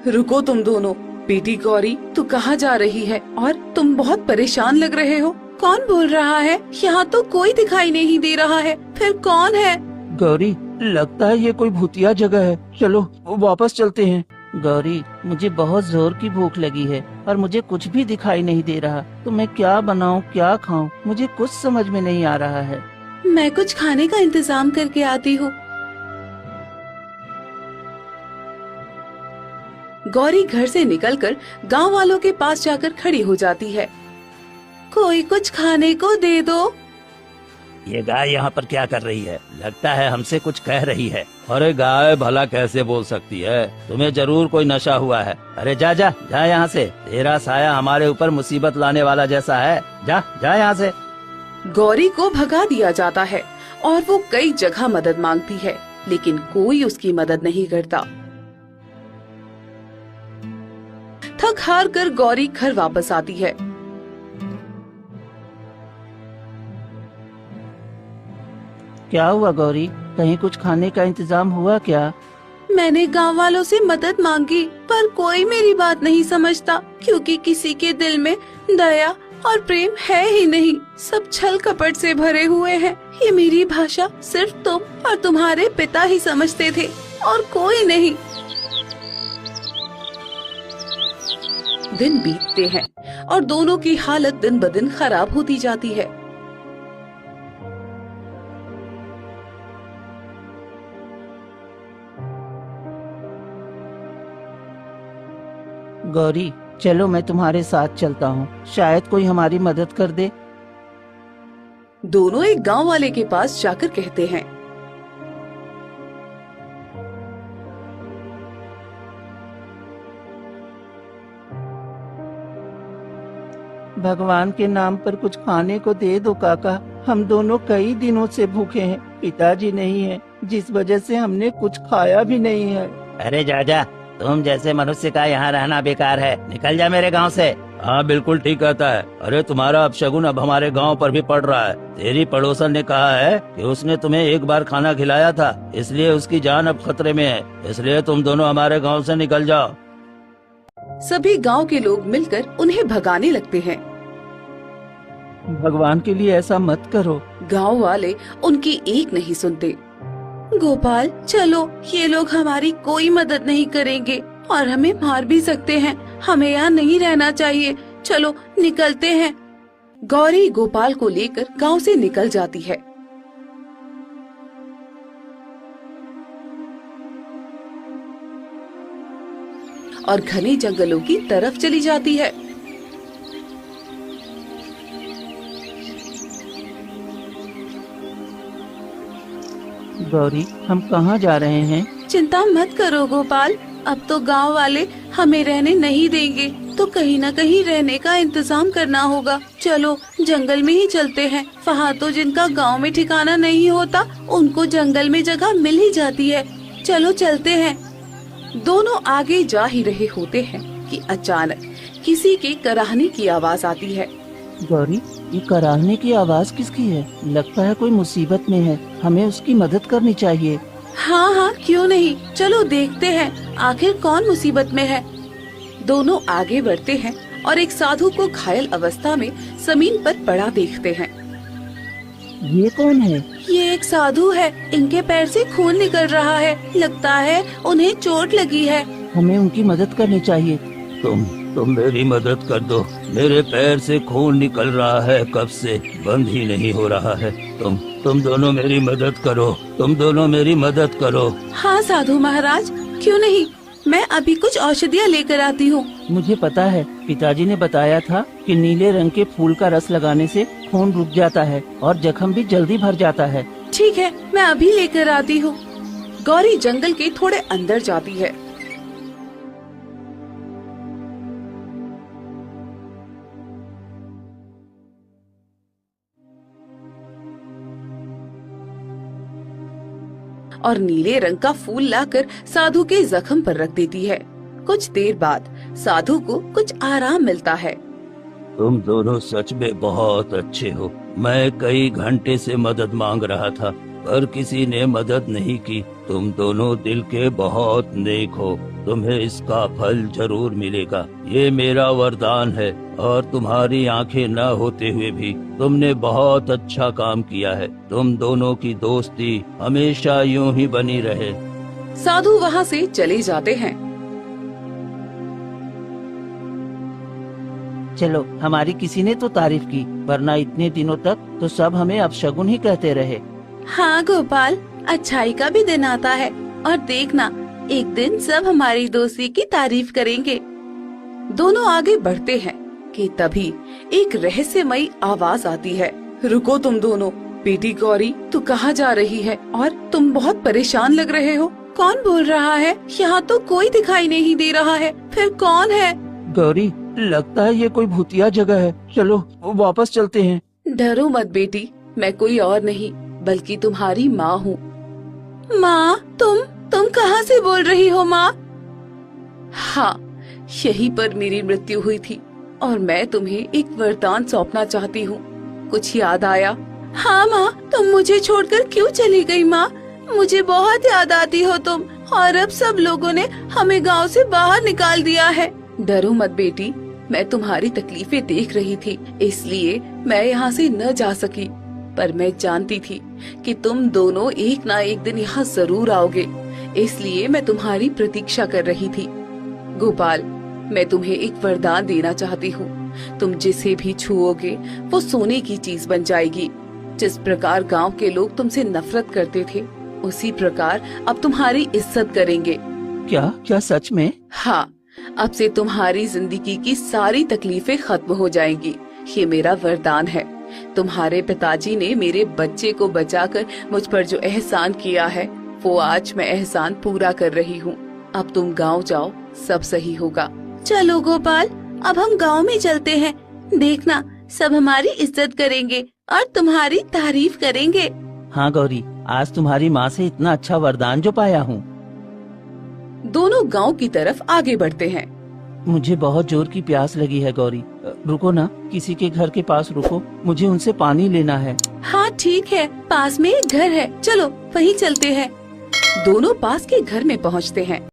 रुको तुम दोनों। बेटी गौरी, तू कहाँ जा रही है? और तुम बहुत परेशान लग रहे हो। कौन बोल रहा है? यहाँ तो कोई दिखाई नहीं दे रहा है। फिर कौन है? गौरी, लगता है ये कोई भूतिया जगह है। चलो वापस चलते हैं। गौरी, मुझे बहुत जोर की भूख लगी है और मुझे कुछ भी दिखाई नहीं दे रहा। तो मैं क्या बनाऊं, क्या खाऊं, मुझे कुछ समझ में नहीं आ रहा है। मैं कुछ खाने का इंतजाम करके आती हूँ। गौरी घर से निकलकर गांव वालों के पास जाकर खड़ी हो जाती है। कोई कुछ खाने को दे दो। ये गाय यहाँ पर क्या कर रही है? लगता है हमसे कुछ कह रही है। अरे गाय भला कैसे बोल सकती है? तुम्हें जरूर कोई नशा हुआ है। अरे जा जा जा यहाँ से। तेरा साया हमारे ऊपर मुसीबत लाने वाला जैसा है। जा जा यहाँ से। गौरी को भगा दिया जाता है और वो कई जगह मदद मांगती है, लेकिन कोई उसकी मदद नहीं करता। थक हार कर गौरी घर वापस आती है। क्या हुआ गौरी, कहीं कुछ खाने का इंतजाम हुआ क्या? मैंने गांव वालों से मदद मांगी, पर कोई मेरी बात नहीं समझता, क्योंकि किसी के दिल में दया और प्रेम है ही नहीं। सब छल कपट से भरे हुए हैं। ये मेरी भाषा सिर्फ तुम और तुम्हारे पिता ही समझते थे और कोई नहीं। दिन बीतते हैं और दोनों की हालत दिन ब दिन खराब होती जाती है। गौरी, चलो मैं तुम्हारे साथ चलता हूँ, शायद कोई हमारी मदद कर दे। दोनों एक गांव वाले के पास जाकर कहते हैं, भगवान के नाम पर कुछ खाने को दे दो काका। हम दोनों कई दिनों से भूखे हैं। पिताजी नहीं है, जिस वजह से हमने कुछ खाया भी नहीं है। अरे जा जा, तुम जैसे मनुष्य का यहाँ रहना बेकार है। निकल जा मेरे गांव से। हाँ बिल्कुल ठीक कहता है। अरे तुम्हारा अपशगुन अब हमारे गांव पर भी पड़ रहा है। तेरी पड़ोसन ने कहा है कि उसने तुम्हें एक बार खाना खिलाया था, इसलिए उसकी जान अब खतरे में है। इसलिए तुम दोनों हमारे गांव से निकल जाओ। सभी गांव के लोग मिलकर उन्हें भगाने लगते हैं। भगवान के लिए ऐसा मत करो। गांव वाले उनकी एक नहीं सुनते। गोपाल, चलो, ये लोग हमारी कोई मदद नहीं करेंगे और हमें मार भी सकते हैं। हमें यहाँ नहीं रहना चाहिए। चलो निकलते हैं। गौरी गोपाल को लेकर गांव से निकल जाती है। और घने जंगलों की तरफ चली जाती है। गौरी, हम कहाँ जा रहे हैं? चिंता मत करो गोपाल, अब तो गांव वाले हमें रहने नहीं देंगे, तो कहीं न कहीं रहने का इंतजाम करना होगा। चलो जंगल में ही चलते हैं। वहाँ तो जिनका गांव में ठिकाना नहीं होता, उनको जंगल में जगह मिल ही जाती है। चलो चलते हैं। दोनों आगे जा ही रहे होते हैं कि अचानक किसी के कराहने की आवाज आती है। गौरी, ये कराहने की आवाज किसकी है? लगता है कोई मुसीबत में है, हमें उसकी मदद करनी चाहिए। हाँ हाँ, क्यों नहीं, चलो देखते हैं आखिर कौन मुसीबत में है। दोनों आगे बढ़ते हैं और एक साधु को घायल अवस्था में जमीन पर पड़ा देखते हैं। ये कौन है? ये एक साधु है। इनके पैर से खून निकल रहा है। लगता है उन्हें चोट लगी है। हमें उनकी मदद करनी चाहिए। तुम मेरी मदद कर दो। मेरे पैर से खून निकल रहा है, कब से बंद ही नहीं हो रहा है। तुम दोनों मेरी मदद करो। तुम दोनों मेरी मदद करो। हाँ साधु महाराज, क्यों नहीं, मैं अभी कुछ औषधियाँ लेकर आती हूँ। मुझे पता है, पिताजी ने बताया था कि नीले रंग के फूल का रस लगाने से खून रुक जाता है और जख्म भी जल्दी भर जाता है। ठीक है, मैं अभी लेकर आती हूँ। गौरी जंगल के थोड़े अंदर जाती है। और नीले रंग का फूल लाकर साधु के जख्म पर रख देती है। कुछ देर बाद साधु को कुछ आराम मिलता है। तुम दोनों सच में बहुत अच्छे हो। मैं कई घंटे से मदद मांग रहा था। पर किसी ने मदद नहीं की। तुम दोनों दिल के बहुत नेक हो, तुम्हें इसका फल जरूर मिलेगा। ये मेरा वरदान है और तुम्हारी आंखें न होते हुए भी तुमने बहुत अच्छा काम किया है। तुम दोनों की दोस्ती हमेशा यूं ही बनी रहे। साधु वहाँ से चले जाते हैं। चलो, हमारी किसी ने तो तारीफ की, वरना इतने दिनों तक तो सब हमें अपशगुन ही कहते रहे। हाँ गोपाल, अच्छाई का भी दिन आता है और देखना एक दिन सब हमारी दोस्ती की तारीफ करेंगे। दोनों आगे बढ़ते हैं कि तभी एक रहस्यमयी आवाज आती है। रुको तुम दोनों, बेटी गौरी तू कहाँ जा रही है और तुम बहुत परेशान लग रहे हो। कौन बोल रहा है? यहाँ तो कोई दिखाई नहीं दे रहा है, फिर कौन है? गौरी, लगता है ये कोई भूतिया जगह है, चलो वापस चलते हैं। डरो मत बेटी, मैं कोई और नहीं बल्कि तुम्हारी माँ हूँ। माँ, तुम कहाँ से बोल रही हो माँ? हाँ, यहीं पर मेरी मृत्यु हुई थी और मैं तुम्हें एक वरदान सौंपना चाहती हूँ। कुछ याद आया? हाँ माँ, तुम मुझे छोड़कर क्यों चली गई माँ? मुझे बहुत याद आती हो तुम, और अब सब लोगों ने हमें गांव से बाहर निकाल दिया है। डरो मत बेटी, मैं तुम्हारी तकलीफें देख रही थी, इसलिए मैं यहाँ से न जा सकी। पर मैं जानती थी कि तुम दोनों एक ना एक दिन यहाँ जरूर आओगे, इसलिए मैं तुम्हारी प्रतीक्षा कर रही थी। गोपाल, मैं तुम्हें एक वरदान देना चाहती हूँ। तुम जिसे भी छुओगे वो सोने की चीज बन जाएगी। जिस प्रकार गांव के लोग तुमसे नफरत करते थे, उसी प्रकार अब तुम्हारी इज्जत करेंगे। क्या सच में? हाँ, अब से तुम्हारी जिंदगी की सारी तकलीफें खत्म हो जाएंगी। ये मेरा वरदान है। तुम्हारे पिताजी ने मेरे बच्चे को बचाकर मुझ पर जो एहसान किया है, वो आज मैं एहसान पूरा कर रही हूँ। अब तुम गांव जाओ, सब सही होगा। चलो गोपाल, अब हम गांव में चलते हैं। देखना सब हमारी इज्जत करेंगे और तुम्हारी तारीफ करेंगे। हाँ गौरी, आज तुम्हारी माँ से इतना अच्छा वरदान जो पाया हूँ। दोनों गांव की तरफ आगे बढ़ते हैं। मुझे बहुत जोर की प्यास लगी है गौरी, रुको ना, किसी के घर के पास रुको, मुझे उनसे पानी लेना है। हाँ ठीक है, पास में एक घर है, चलो वहीं चलते हैं। दोनों पास के घर में पहुँचते हैं।